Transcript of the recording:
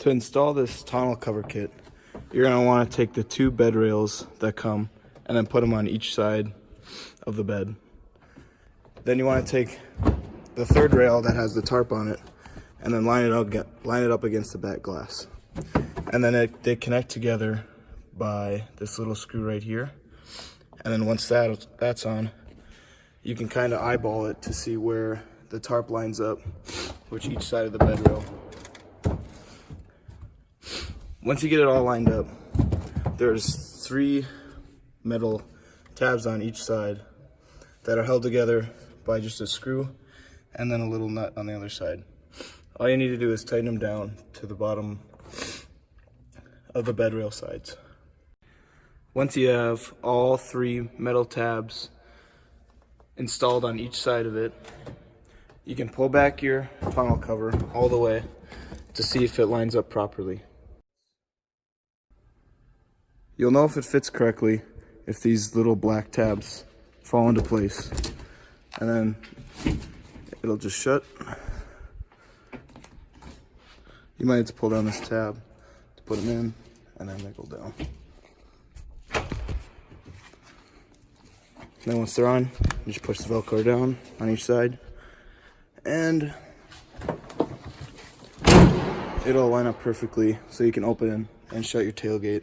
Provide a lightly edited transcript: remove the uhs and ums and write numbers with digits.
To install this tonneau cover kit, you're going to want to take the 2 bed rails that come and then put them on each side of the bed. Then you want to take the 3rd rail that has the tarp on it and then line it up against the back glass. And then they connect together by this little screw right here. And then once that's on, you can kind of eyeball it to see where the tarp lines up with each side of the bed rail. Once you get it all lined up, there's 3 metal tabs on each side that are held together by just a screw and then a little nut on the other side. All you need to do is tighten them down to the bottom of the bed rail sides. Once you have all 3 metal tabs installed on each side of it, you can pull back your tonneau cover all the way to see if it lines up properly. You'll know if it fits correctly if these little black tabs fall into place, and then it'll just shut. You might have to pull down this tab to put them in, and then they go down. Then once they're on, you just push the Velcro down on each side, and it'll line up perfectly so you can open and shut your tailgate